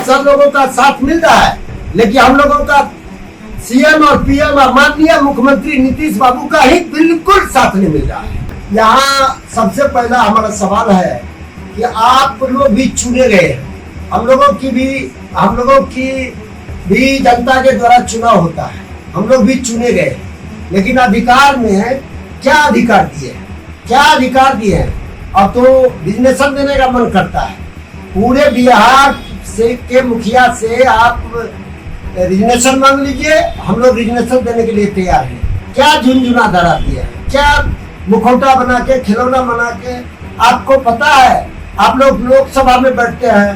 सब लोगों का साथ मिल रहा है, लेकिन हम लोगों का सीएम और पीएम और माननीय मुख्यमंत्री नीतीश बाबू का ही बिल्कुल साथ नहीं मिल रहा है। यहाँ सबसे पहला हमारा सवाल है कि आप लोग भी चुने गए हैं, हम लोगों की भी जनता के द्वारा चुनाव होता है, हम लोग भी चुने गए, लेकिन अधिकार में क्या अधिकार दिए हैं? अब तो रिजर्वेशन देने का मन करता है। पूरे बिहार से के मुखिया से आप रिजर्वेशन मांग लीजिए, हम लोग रिजर्वेशन देने के लिए तैयार हैं। क्या झुनझुना धरा दिया है, क्या मुखौटा बना के, खिलौना बना के? आपको पता है, आप लोग लोकसभा में बैठते हैं,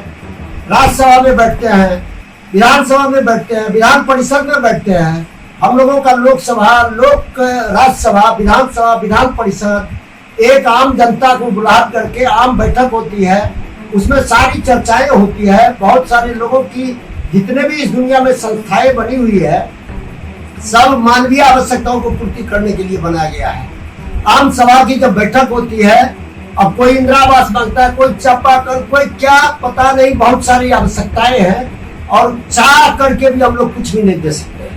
राज्यसभा में बैठते हैं, विधानसभा में बैठते हैं, विधान परिषद में बैठते हैं। हम लोगों का लोकसभा, राज्यसभा, विधानसभा, विधान परिषद एक आम जनता को बुला करके आम बैठक होती है, उसमें सारी चर्चाएं होती है। बहुत सारे लोगों की जितने भी इस दुनिया में संस्थाएं बनी हुई है, सब मानवीय आवश्यकताओं को पूर्ति करने के लिए बनाया गया है। आम सभा की जब बैठक होती है, अब कोई इंदिरा आवास मांगता है, कोई चापाकल, कोई क्या पता नहीं, बहुत सारी आवश्यकताएं हैं और चाह करके भी हम लोग कुछ भी नहीं दे सकते।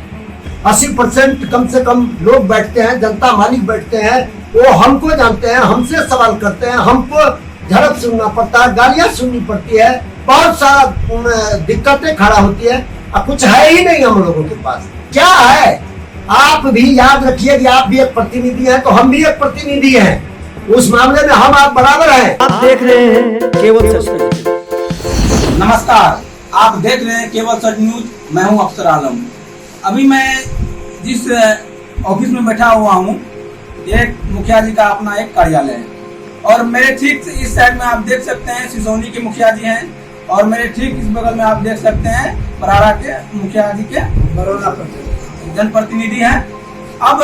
80% कम से कम लोग बैठते हैं, जनता मालिक बैठते हैं, वो हमको जानते हैं, हमसे सवाल करते हैं, हमको झड़प सुनना पड़ता है, गालियां सुननी पड़ती है, बहुत सारा दिक्कतें खड़ा होती है। अब कुछ है ही नहीं हम लोगों के पास। क्या है? आप भी याद रखिए कि आप भी एक प्रतिनिधि हैं, तो हम भी एक प्रतिनिधि हैं। उस मामले में हम आप बराबर हैं। आप देख रहे हैं केवल सच न्यूज। नमस्कार, आप देख रहे हैं केवल सच न्यूज। मैं हूं अफसर आलम। अभी मैं जिस ऑफिस में बैठा हुआ हूं, एक मुखिया जी का अपना एक कार्यालय है और मेरे ठीक इस साइड में आप देख सकते हैं सिसोनी के मुखिया जी हैं और मेरे ठीक इस बगल में आप देख सकते हैं बराड़ा के मुखिया जी के जनप्रतिनिधि हैं। अब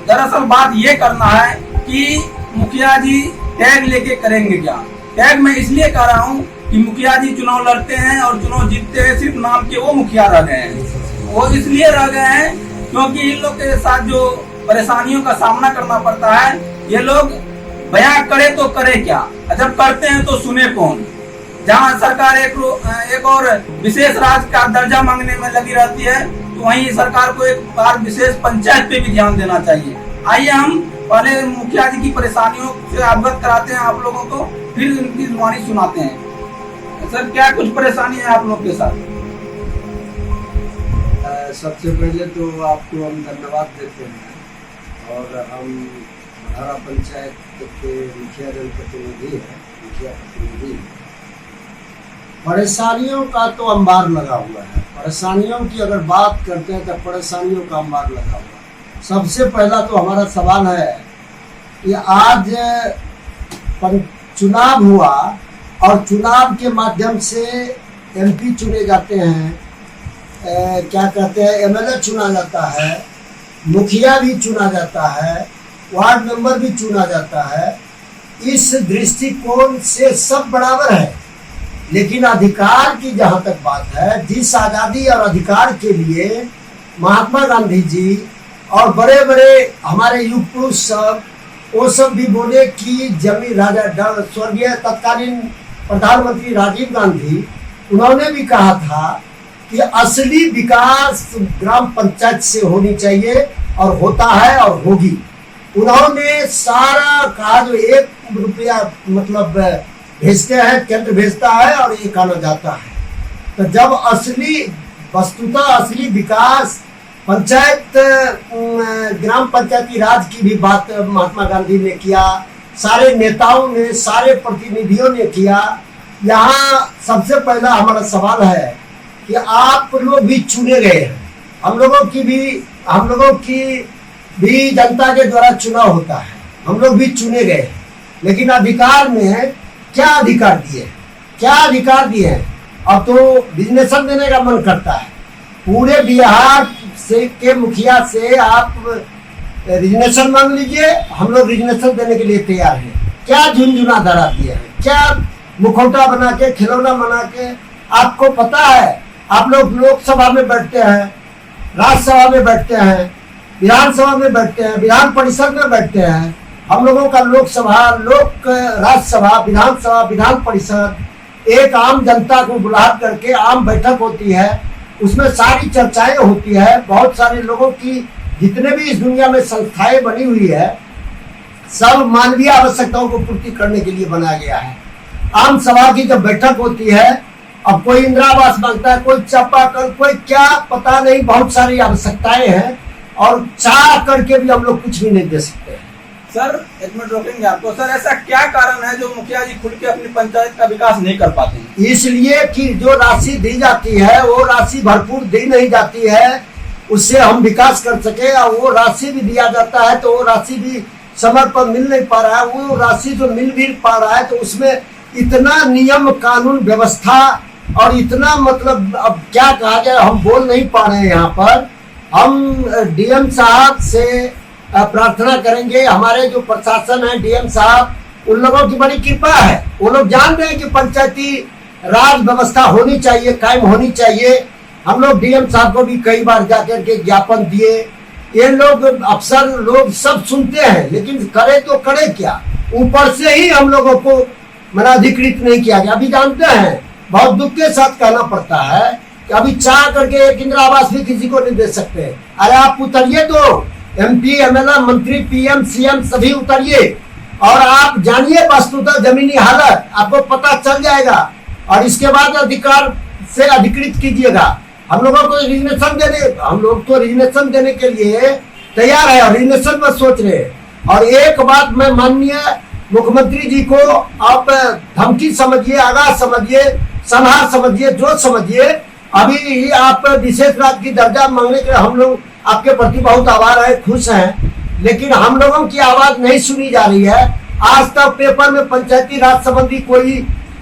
दरअसल बात ये करना है कि मुखिया जी टैग लेके करेंगे क्या? टैग मैं इसलिए कह रहा हूँ कि मुखिया जी चुनाव लड़ते हैं और चुनाव जीतते हैं, सिर्फ नाम के वो मुखिया रह गए हैं। वो इसलिए रह गए हैं क्योंकि इन लोग के साथ जो परेशानियों का सामना करना पड़ता है, ये लोग बयां करे तो करे क्या, जब करते हैं तो सुने कौन? जहां सरकार एक और विशेष राज्य का दर्जा मांगने में लगी रहती है, तो वहीं सरकार को एक बार विशेष पंचायत पे भी ध्यान देना चाहिए। आइए हम पहले मुखिया जी की परेशानियों से अवगत कराते हैं आप लोगों को, फिर उनकी जुबानी सुनाते हैं। सर, क्या कुछ परेशानी है आप लोग के साथ? सबसे पहले तो आपको हम धन्यवाद देते हैं और हम बराड़ा पंचायत के मुखिया जनप्रतिनिधि हैं, मुखिया प्रतिनिधि। परेशानियों का तो अंबार लगा हुआ है। परेशानियों की अगर बात करते हैं तो परेशानियों का अंबार लगा हुआ है। सबसे पहला तो हमारा सवाल है कि आज चुनाव हुआ और चुनाव के माध्यम से एमपी चुने जाते हैं, क्या कहते हैं, एमएलए चुना जाता है, मुखिया भी चुना जाता है, वार्ड मेंबर भी चुना जाता है। इस दृष्टिकोण से सब बराबर है, लेकिन अधिकार की जहां तक बात है, जिस आज़ादी और अधिकार के लिए महात्मा गांधी जी और बड़े बड़े हमारे युग पुरुष सब, वो सब भी बोले कि जमीन राजा स्वर्गीय तत्कालीन प्रधानमंत्री राजीव गांधी, उन्होंने भी कहा था कि असली विकास ग्राम पंचायत से होनी चाहिए और होता है और होगी। उन्होंने सारा कहा जो 1 रुपया मतलब भेजते हैं, केंद्र भेजता है और ये खाना जाता है। तो जब असली वस्तुतः असली विकास पंचायत ग्राम पंचायती राज की भी बात महात्मा गांधी ने किया, सारे नेताओं ने, सारे प्रतिनिधियों ने किया। यहाँ सबसे पहला हमारा सवाल है कि आप लोग भी चुने गए हैं, हम लोगों की भी जनता के द्वारा चुनाव होता है, हम लोग भी चुने गए, लेकिन अधिकार में क्या अधिकार दिए हैं? अब तो रिजर्वेशन देने का मन करता है। पूरे बिहार से के मुखिया से आप रिजर्वेशन मांग लीजिए, हम लोग रिजर्वेशन देने के लिए तैयार हैं। क्या झुनझुना धरा दिया है, क्या मुखौटा बना के, खिलौना बना के? आपको पता है, आप लोग लोकसभा में बैठते हैं, राज्यसभा में बैठते हैं, विधानसभा में बैठते हैं, विधान परिषद में बैठते हैं। हम लोगों का लोकसभा, राज्यसभा, विधानसभा, विधान परिषद एक आम जनता को बुला करके आम बैठक होती है, उसमें सारी चर्चाएं होती है, बहुत सारे लोगों की जितने भी इस दुनिया में संस्थाएं बनी हुई है सब मानवीय आवश्यकताओं को पूर्ति करने के लिए बनाया गया है। आम सभा की जब बैठक होती है, अब कोई इंदिरा आवास मांगता है, कोई चापाकल, कोई क्या पता नहीं, बहुत सारी आवश्यकताएं हैं और चाह करके भी हम लोग कुछ भी नहीं दे सकते। सर एक मिनट रोकेंगे आपको। सर ऐसा क्या कारण है जो मुखिया जी खुल के अपनी पंचायत का विकास नहीं कर पाते हैं? इसलिए कि जो राशि दी जाती है वो राशि भरपूर दी नहीं जाती है, उससे हम विकास कर सके। और वो राशि भी दिया जाता है तो वो राशि भी समय पर मिल नहीं पा रहा है। वो राशि जो मिल भी पा रहा है तो उसमें इतना नियम कानून व्यवस्था और इतना मतलब अब क्या कहा जाए, हम बोल नहीं पा रहे हैं। यहाँ पर हम डीएम साहब से प्रार्थना करेंगे, हमारे जो प्रशासन है डीएम साहब, उन लोगों की बड़ी कृपा है। वो लोग जान रहे हैं कि पंचायती राज व्यवस्था होनी चाहिए, कायम होनी चाहिए। हम लोग डीएम साहब को भी कई बार जाकर के ज्ञापन दिए। ये लोग अफसर लोग सब सुनते हैं, लेकिन करे तो करे क्या, ऊपर से ही हम लोगों को मना अधिकृत नहीं किया गया। अभी जानते हैं, बहुत दुख के साथ कहना पड़ता है कि अभी चाह करके एक इंदिरा आवास भी किसी को नहीं दे सकते। अरे आप उतरिए तो, एमपी एमएलए मंत्री पीएम सीएम सभी उतरिए और आप जानिए वस्तुतः जमीनी हालत, आपको पता चल जाएगा और इसके बाद अधिकार से अधिकृत कीजिएगा। हम लोगों को रिजनेशन देने, हम लोग तो रिजनेशन देने के लिए तैयार है और रिजनेशन पर सोच रहे हैं। और एक बात मैं माननीय मुख्यमंत्री जी को आप धमकी समझिए, आगाह समझिए, सलाह समझिए, जो समझिए। अभी आप विशेष राज्य की दर्जा मांगने के हम लोग आपके प्रति बहुत आभार है, खुश हैं, लेकिन हम लोगों की आवाज नहीं सुनी जा रही है। आज तक पेपर में पंचायती राज संबंधी कोई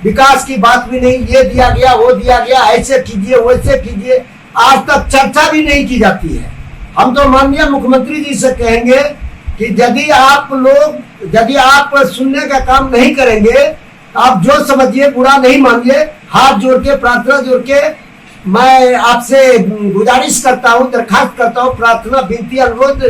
विकास की बात भी नहीं, ये दिया गया वो दिया गया, ऐसे कीजिए वैसे कीजिए, आज तक चर्चा भी नहीं की जाती है। हम तो माननीय मुख्यमंत्री जी से कहेंगे कि यदि आप सुनने का काम नहीं करेंगे, आप जो समझिए बुरा नहीं मानिए। हाथ जोड़ के प्रार्थना जोड़ के मैं आपसे गुजारिश करता हूँ, दरखास्त करता हूँ, प्रार्थना विनती अनुरोध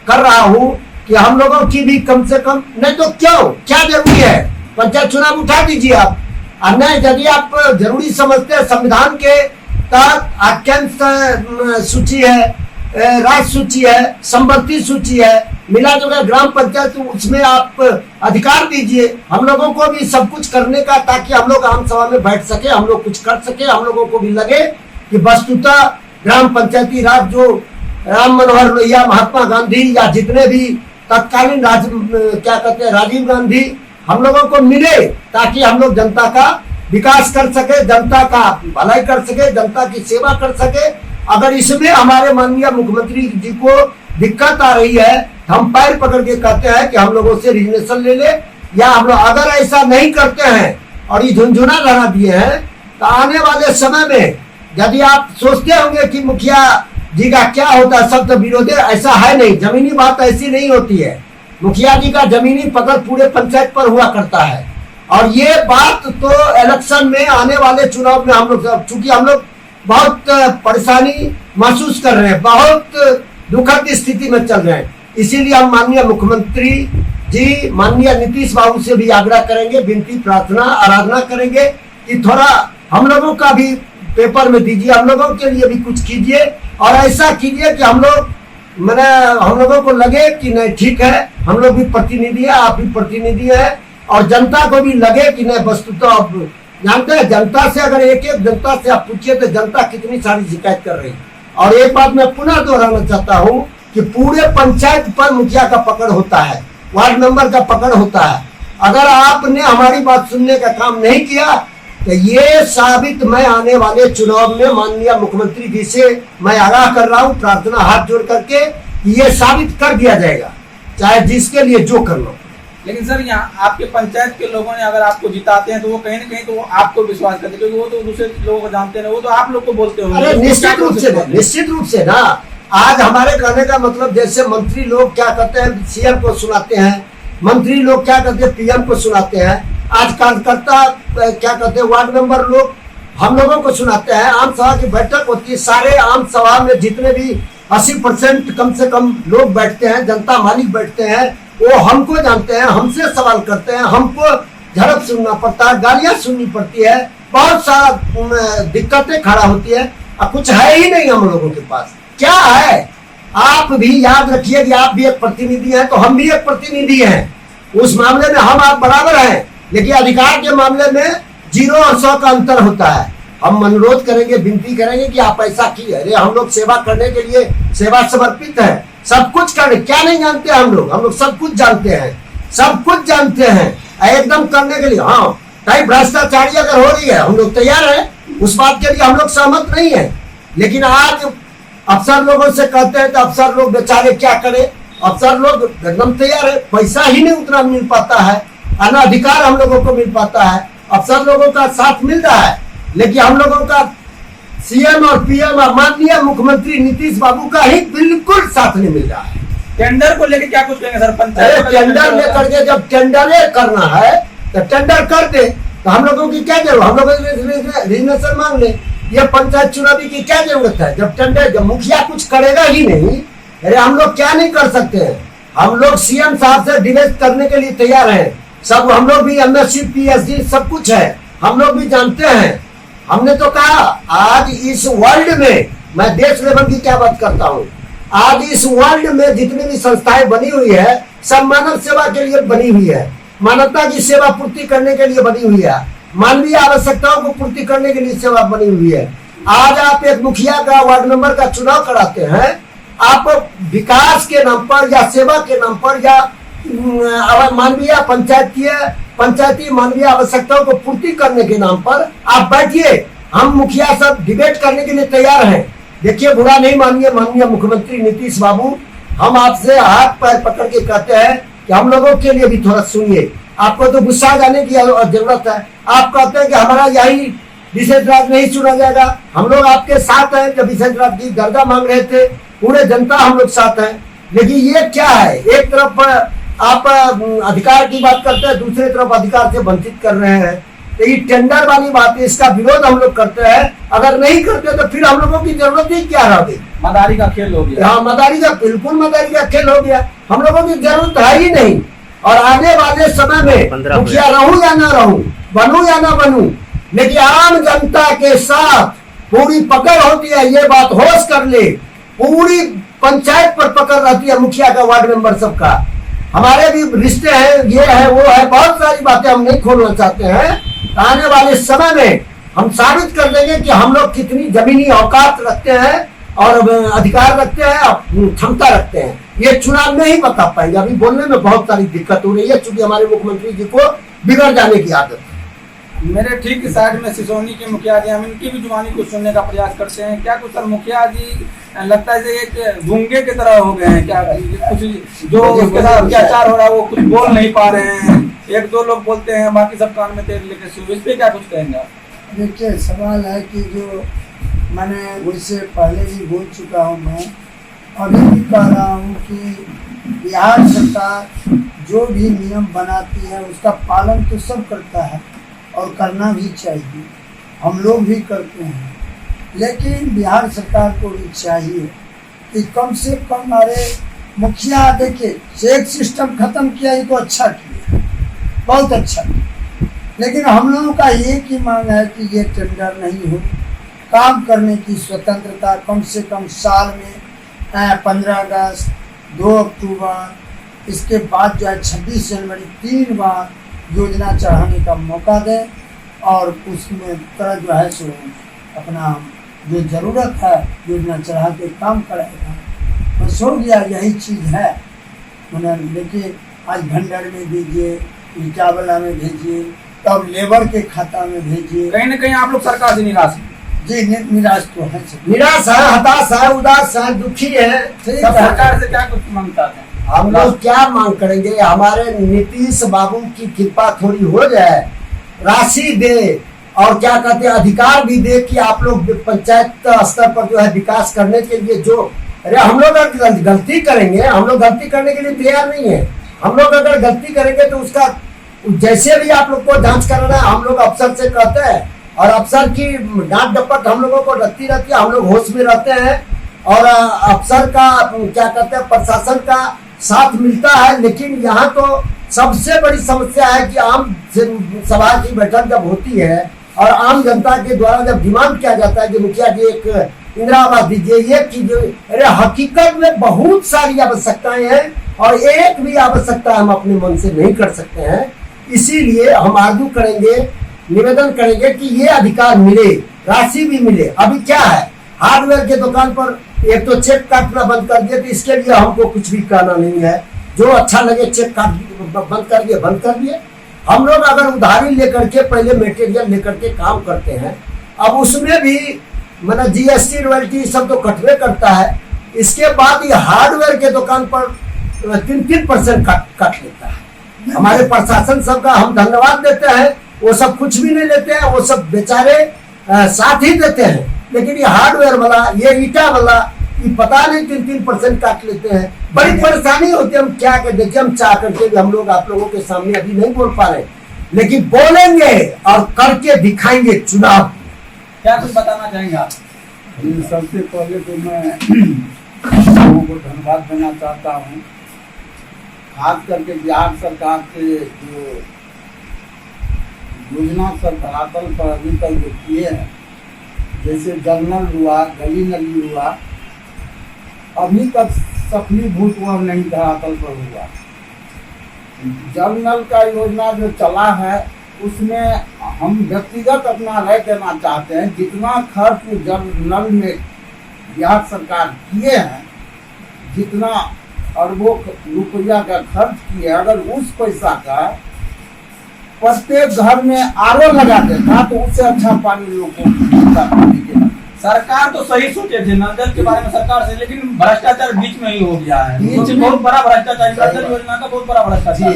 कर रहा हूँ कि हम लोगों की भी कम से कम, नहीं तो क्या जरूरी है, पंचायत चुनाव उठा दीजिए आप। और नहीं, यदि आप जरूरी समझते हैं, संविधान के तहत आख्यांश सूची है, राज्य सूची है, संबंधी सूची है, मिला जुला ग्राम पंचायत, उसमें आप अधिकार दीजिए हम लोगों को भी सब कुछ करने का, ताकि हम लोग आम सभा में बैठ सके, हम लोग कुछ कर सके, हम लोगों को भी लगे कि वस्तुतः ग्राम पंचायती राज जो राम मनोहर लोहिया, महात्मा गांधी या जितने भी तत्कालीन राजीव गांधी हम लोगों को मिले, ताकि हम लोग जनता का विकास कर सके, जनता का भलाई कर सके, जनता की सेवा कर सके। अगर इसमें हमारे माननीय मुख्यमंत्री जी को दिक्कत आ रही है, हम पैर पकड़ के कहते हैं कि हम लोगों से रिजनेशन ले ले, या हम लोग अगर ऐसा नहीं करते हैं और ये झुंझुना लगा दिए हैं, तो आने वाले समय में यदि आप सोचते होंगे कि मुखिया जी का क्या होता है, सब तो विरोधी, ऐसा है नहीं, जमीनी बात ऐसी नहीं होती है। मुखिया जी का जमीनी पकड़ पूरे पंचायत पर हुआ करता है। और ये बात तो इलेक्शन में, आने वाले चुनाव में हम लोग, चूंकि हम लोग बहुत परेशानी महसूस कर रहे हैं, बहुत दुखद स्थिति में चल रहे हैं, इसीलिए हम माननीय मुख्यमंत्री जी, माननीय नीतीश बाबू से भी आग्रह करेंगे, विनती प्रार्थना आराधना करेंगे कि थोड़ा हम लोगों का भी पेपर में दीजिए, हम लोगों के लिए भी कुछ कीजिए। और ऐसा कीजिए कि हम लोगों को लगे कि नहीं ठीक है, हम लोग भी प्रतिनिधि है, आप भी प्रतिनिधि है, और जनता को भी लगे कि नहीं वस्तुतः आप जानते हैं, जनता से अगर एक जनता से आप पूछिए तो जनता कितनी सारी शिकायत कर रही है। और एक बात मैं पुनः दोहराना चाहता हूँ कि पूरे पंचायत पर मुखिया का पकड़ होता है, वार्ड मेंबर का पकड़ होता है। अगर आपने हमारी बात सुनने का काम नहीं किया तो ये साबित मैं आने वाले चुनाव में माननीय मुख्यमंत्री जी से मैं आगाह कर रहा हूँ, प्रार्थना हाथ जोड़ करके, ये साबित कर दिया जाएगा, चाहे जिसके लिए जो करना। लेकिन सर यहाँ आपके पंचायत के लोगों ने अगर आपको जिताते हैं तो वो कहीं ना कहीं तो वो आपको विश्वास करते हैं, क्योंकि वो तो दूसरे लोगों को जानते हैं, वो तो आप लोग को बोलते होंगे। अरे निश्चित रूप से ना, आज हमारे कहने का मतलब, जैसे मंत्री लोग क्या करते हैं, सीएम को सुनाते हैं, मंत्री लोग क्या करते हैं, पीएम को सुनाते हैं, आज कार्यकर्ता क्या करते हैं, वार्ड मेंबर लोग हम लोगों को सुनाते हैं। आम सभा की बैठक होती है, सारे आम सभा में जितने भी 80% कम से कम लोग बैठते हैं, जनता मालिक बैठते हैं, वो हमको जानते हैं, हमसे सवाल करते हैं, हमको झड़प सुनना पड़ता है, गालियां सुननी पड़ती है, बहुत सारा दिक्कतें खड़ा होती है। अब कुछ है ही नहीं हम लोगों के पास, क्या है? आप भी याद रखिए कि आप भी एक प्रतिनिधि हैं, तो हम भी एक प्रतिनिधि हैं। उस मामले में हम आप बराबर हैं, लेकिन अधिकार के मामले में 0 और 100 का अंतर होता है। हम अनुरोध करेंगे, विनती करेंगे कि आप ऐसा कीजिए। अरे हम लोग सेवा करने के लिए सेवा समर्पित है, सब कुछ करने, क्या नहीं जानते हम लोग सब कुछ जानते हैं, सब कुछ जानते हैं एकदम करने के लिए। हाँ, कहीं भ्रष्टाचारी अगर हो रही है हम लोग तैयार हैं, उस बात के लिए हम लोग सहमत नहीं है। लेकिन आज अफसर लोगों से कहते हैं तो अफसर लोग बेचारे क्या करें, अफसर लोग एकदम तैयार है, पैसा ही नहीं उतना मिल पाता है, अन्य अधिकार हम लोगों को मिल पाता है। अफसर लोगों का साथ मिल रहा है, लेकिन हम लोगों का सीएम और पीएम और माननीय मुख्यमंत्री नीतीश बाबू का ही बिल्कुल साथ नहीं मिल रहा है। टेंडर को लेकर क्या कुछ कहेंगे सर? पंचायत टेंडर लेकर के जब टेंडर करना है तो टेंडर कर दे, तो हम लोगों की क्या जरूरत, हम लोग रिजर्वेशन मांग ले। ये पंचायत चुनावी की क्या जरूरत है जब टेंडर, जब मुखिया कुछ करेगा ही नहीं। अरे हम लोग क्या नहीं कर सकते हैं, हम लोग सीएम साहब से डिबेट करने के लिए तैयार हैं। सब हम लोग भी एमएससी पीएचडी सब कुछ है, हम लोग भी जानते हैं। हमने तो कहा आज इस वर्ल्ड में, मैं देश लेवल की क्या बात करता हूँ, आज इस वर्ल्ड में जितनी भी संस्थाएं बनी हुई है सब मानव सेवा के लिए बनी हुई है, मानवता की सेवा पूर्ति करने के लिए बनी हुई है, मानवीय आवश्यकताओं को पूर्ति करने के लिए सेवा बनी हुई है। आज आप एक मुखिया का वार्ड मेंबर का चुनाव कराते हैं, आप विकास के नाम पर या सेवा के नाम पर या मानवीय पंचायती मानवीय आवश्यकताओं को पूर्ति करने के नाम पर आप बैठिए। हम मुखिया सब डिबेट करने के लिए तैयार हैं। देखिए, बुरा नहीं मानिए माननीय मुख्यमंत्री नीतीश बाबू, हम आपसे हाथ पैर पकड़ के कहते हैं कि हम लोगों के लिए भी थोड़ा सुनिए। आपको तो गुस्सा जाने की जरूरत है, आप कहते हैं कि हमारा यही विशेष राज्य नहीं चुना जाएगा। हम लोग आपके साथ हैं, जब विशेष राज्य की दर्जा मांग रहे थे पूरे जनता हम लोग साथ हैं। लेकिन ये क्या है, एक तरफ आप अधिकार की बात करते हैं, दूसरी तरफ अधिकार से वंचित कर रहे हैं। तो ये टेंडर वाली बात है, इसका विरोध हम लोग करते हैं। अगर नहीं करते तो फिर हम लोगों की जरूरत ही क्या रही, मदारी का खेल हो गया। हाँ, मदारी का, बिल्कुल मदारी का खेल हो गया। हम लोगों की जरूरत है ही नहीं। और आने वाले समय में मुखिया रहूं या ना रहूं, बनूं या ना बनूं, लेकिन आम जनता के साथ पूरी पकड़ होती है, ये बात होश कर ले। पूरी पंचायत पर पकड़ रहती है मुखिया का, वार्ड मेंबर सबका। हमारे भी रिश्ते हैं, ये है वो है, बहुत सारी बातें हम नहीं खोलना चाहते हैं। आने वाले समय में हम साबित कर देंगे कि हम लोग कितनी जमीनी औकात रखते हैं और अधिकार रखते हैं और क्षमता रखते हैं। ये चुनाव में ही बता पाएंगे। अभी बोलने में बहुत सारी दिक्कत हो रही है, क्योंकि हमारे मुख्यमंत्री जी को बिगड़ जाने की आदत है। मेरे ठीक साइड में सिसोनी के मुखिया जी, हम इनकी भी जुबानी को सुनने का प्रयास करते हैं। क्या कुछ सर मुखिया जी लगता है एक गूंगे की तरह हो गए हैं क्या? कुछ जो उसके साथ अत्याचार हो रहा है वो कुछ बोल नहीं पा रहे हैं, एक दो लोग बोलते हैं, बाकी सब कान में तेल लेके सो। इस पे क्या कुछ कहेंगे आप? देखिए, सवाल है कि जो मैंने उससे पहले भी बोल चुका हूँ, मैं अभी भी कह रहा हूँ कि बिहार सरकार जो भी नियम बनाती है उसका पालन तो सब करता है और करना भी चाहिए, हम लोग भी करते हैं। लेकिन बिहार सरकार को भी चाहिए कि कम से कम हमारे मुखिया, देखिए चेक सिस्टम खत्म किया, ये तो अच्छा किया, बहुत अच्छा किया। लेकिन हम लोगों का एक ही मांग है कि ये टेंडर नहीं हो, काम करने की स्वतंत्रता कम से कम साल में 15 अगस्त, 2 अक्टूबर, इसके बाद जो है 26 जनवरी 3 बार योजना चढ़ाने का मौका दें और उसमें तरह जो है सो अपना जो ज़रूरत है योजना चढ़ा के काम कराएगा। बस हो गया, यही चीज़ है। मैंने देखिए, आज भंडार में दीजिए, चावला में भेजिए, तब लेबर के खाता में भेजिए। कहीं ना कहीं आप लोग सरकार से निराश हैं? जी, निराश तो है, निराश है, हताश है, उदास है, दुखी है। सरकार से क्या कुछ मांगता है? हम लोग क्या मांग करेंगे, हमारे नीतीश बाबू की कृपा थोड़ी हो जाए, राशि दे और क्या कहते हैं अधिकार भी दे कि आप लोग पंचायत स्तर पर जो है विकास करने के लिए जो, अरे हम लोग अगर गलती करेंगे, हम लोग गलती करने के लिए तैयार नहीं है। हम लोग अगर गलती करेंगे तो उसका जैसे भी आप लोग को जांच कराना है, हम लोग अफसर से कहते हैं और अफसर की डांट डपट हम लोगों को लगती रहती है, हम लोग होश में रहते हैं और अफसर का क्या कहते हैं प्रशासन का साथ मिलता है। लेकिन यहाँ तो सबसे बड़ी समस्या है कि आम सभा की बैठक जब होती है और आम जनता के द्वारा जब डिमांड किया जाता है कि मुखिया जी एक इंदिरा आवास दीजिए, ये कीजिए, अरे हकीकत में बहुत सारी आवश्यकताएं हैं और एक भी आवश्यकता हम अपने मन से नहीं कर सकते हैं। इसीलिए हम आर्ग्यू करेंगे, निवेदन करेंगे कि ये अधिकार मिले, राशि भी मिले। अभी क्या है, हार्डवेयर के दुकान पर एक तो चेक काटना बंद कर दिए, तो इसके लिए हमको कुछ भी कहना नहीं है। जो अच्छा लगे चेक काट बंद कर दिए। हम लोग अगर उधारी लेकर के पहले मटेरियल लेकर के काम करते हैं, अब उसमें भी मतलब जीएसटी रॉयल्टी सब तो कटवे करता है। इसके बाद ये हार्डवेयर के दुकान पर 3% काट लेता है। हमारे प्रशासन सबका हम धन्यवाद देते हैं, वो सब कुछ भी नहीं लेते हैं, वो सब बेचारे साथ ही देते हैं। लेकिन ये हार्डवेयर वाला, ये ईटा वाला, ये पता नहीं 3% काट लेते हैं। बड़ी परेशानी होती है। हम क्या कर, देखिए हम चाह करके भी हम लोग आप लोगों के सामने अभी नहीं बोल पा रहे, लेकिन बोलेंगे और करके दिखाएंगे चुनाव। क्या कुछ बताना चाहेंगे आप? सबसे पहले तो मैं लोगों को धन्यवाद देना चाहता हूँ, खास करके बिहार सरकार के जो योजना सब धरातल पर अभी तक जो किए हैं, जैसे जल नल हुआ, गली नली हुआ, अभी तक सफलीभूत वह नहीं धरातल पर हुआ। जल नल का योजना जो चला है उसमें हम व्यक्तिगत अपना राय देना चाहते हैं। जितना खर्च जल नल में बिहार सरकार किए हैं, जितना अरबों रुपया का खर्च किए, अगर उस पैसा का प्रत्येक घर में आरओ लगा देता तो उससे अच्छा पानी लोगों को। सरकार तो सही सोचे थे नल जल के बारे में सरकार से, लेकिन भ्रष्टाचार बीच में ही हो गया है। बीच में बहुत बड़ा भ्रष्टाचार, नल जल योजना का बहुत बड़ा भ्रष्टाचार।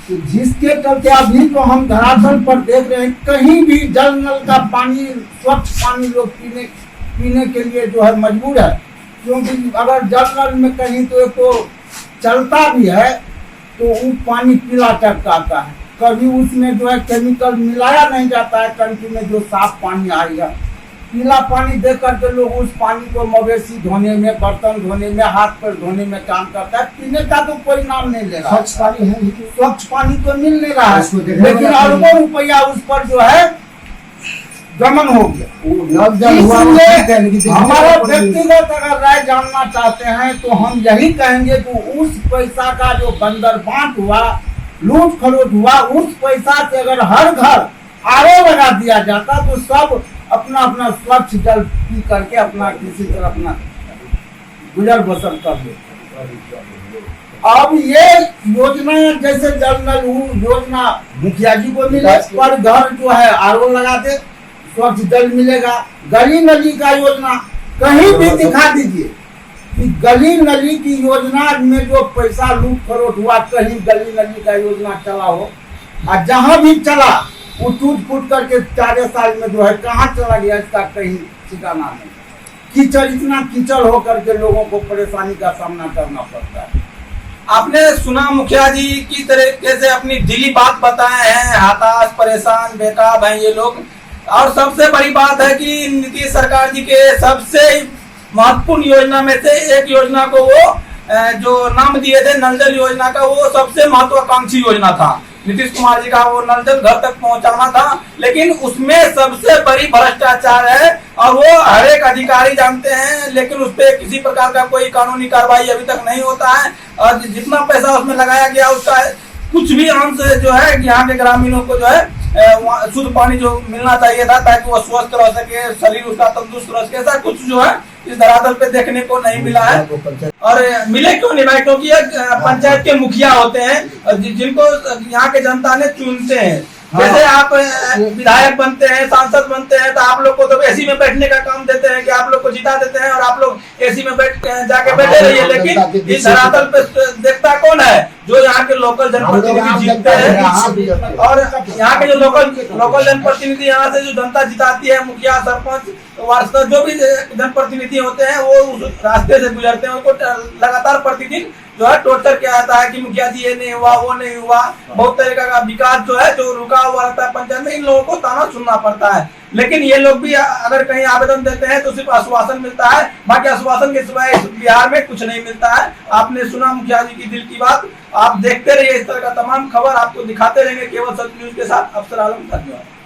तो जिसके चलते अभी तो हम धरातल पर देख रहे हैं, कहीं भी जल नल का पानी, स्वच्छ पानी लोग पीने के लिए जो है मजबूर है। क्योंकि अगर जल नल में कहीं तो चलता भी है तो वो पानी पीला टपकाता है, कभी उसमें जो है केमिकल मिलाया नहीं जाता है टंकी में जो साफ पानी आएगा। पीला पानी दे करके लोग उस पानी को मवेशी धोने में, बर्तन धोने में, हाथ पैर धोने में काम करता है। पीने का तो कोई नाम नहीं ले रहा। स्वच्छ पानी है, स्वच्छ पानी तो मिल नहीं रहा है, लेकिन अरबों रुपया उस पर जो है गमन हो गया। इसलिए हमारा व्यक्तिगत अगर राय जानना चाहते हैं तो हम यही कहेंगे कि उस पैसा का जो बंदरबांट हुआ, लूट खरोट हुआ, उस पैसा से अगर हर घर आरओ लगा दिया जाता तो सब अपना अपना स्वच्छ जल पी करके अपना किसी तरह अपना गुजर बसर कर लेते। अब ये योजना जैसे जल नल योजना मुखिया जी को मिले, पर घर जो है आरओ लगा दे, स्वच्छ जल मिलेगा। गली नली का योजना कहीं भी दिखा दीजिए कि गली नली की योजना में जो पैसा लूट खरोट हुआ, कहीं गली नली का योजना चला हो, और जहां भी चला वो टूट फूट करके 4 साल में जो है कहाँ चला गया इसका कहीं ठिकाना नहीं। कीचड़, इतना कीचड़ हो करके लोगों को परेशानी का सामना करना पड़ता है। आपने सुना मुखिया जी की तरीके से अपनी दिली बात बताए हैं, हताश परेशान बेताब हैं ये लोग। और सबसे बड़ी बात है कि नीतीश सरकार जी के सबसे महत्वपूर्ण योजना में से एक योजना को वो जो नाम दिए थे नल जल योजना का, वो सबसे महत्वाकांक्षी योजना था नीतीश कुमार जी का। वो नल जल घर तक पहुंचाना था, लेकिन उसमें सबसे बड़ी भ्रष्टाचार है और वो हर एक अधिकारी जानते हैं, लेकिन उस पर किसी प्रकार का कोई कानूनी कार्रवाई अभी तक नहीं होता है। और जितना पैसा उसमें लगाया गया उसका कुछ भी अंश जो है यहाँ के ग्रामीणों को जो है शुद्ध पानी जो मिलना चाहिए था ताकि वो स्वस्थ रह सके, शरीर उसका तंदुरुस्त रह सके, ऐसा कुछ जो है इस धरातल पे देखने को नहीं मिला है। और मिले क्यों नहीं भाई? क्योंकि पंचायत के मुखिया होते हैं जिनको यहाँ के जनता ने चुनते हैं। जैसे आप विधायक बनते हैं, सांसद बनते हैं, तो आप लोग को तो एसी में बैठने का काम देते हैं कि आप लोग को जिता देते हैं और आप लोग एसी में जाके बैठे रहिए। लेकिन इस धरातल पे देखता कौन है? जो यहाँ के लोकल जनप्रतिनिधि जीतते हैं। और यहाँ के जो लोकल जनप्रतिनिधि, यहाँ से जो जनता जिताती है, मुखिया, सरपंच, वार्ड, जो भी जनप्रतिनिधि होते हैं, वो उस रास्ते से गुजरते हैं। उनको लगातार प्रतिदिन जो है टोर्चर किया जाता है कि मुखिया जी ये नहीं हुआ, वो नहीं हुआ। बहुत तरीका का विकास जो है जो रुका हुआ रहता है पंचायत में, इन लोगों को ताना सुनना पड़ता है। लेकिन ये लोग भी अगर कहीं आवेदन देते हैं तो सिर्फ आश्वासन मिलता है, बाकी आश्वासन के सिवाय बिहार में कुछ नहीं मिलता है। आपने सुना मुखिया जी की दिल की बात। आप देखते रहिए इस तरह का तमाम खबर आपको दिखाते रहेंगे केवल सच न्यूज के साथ। अफसर आलम, धन्यवाद।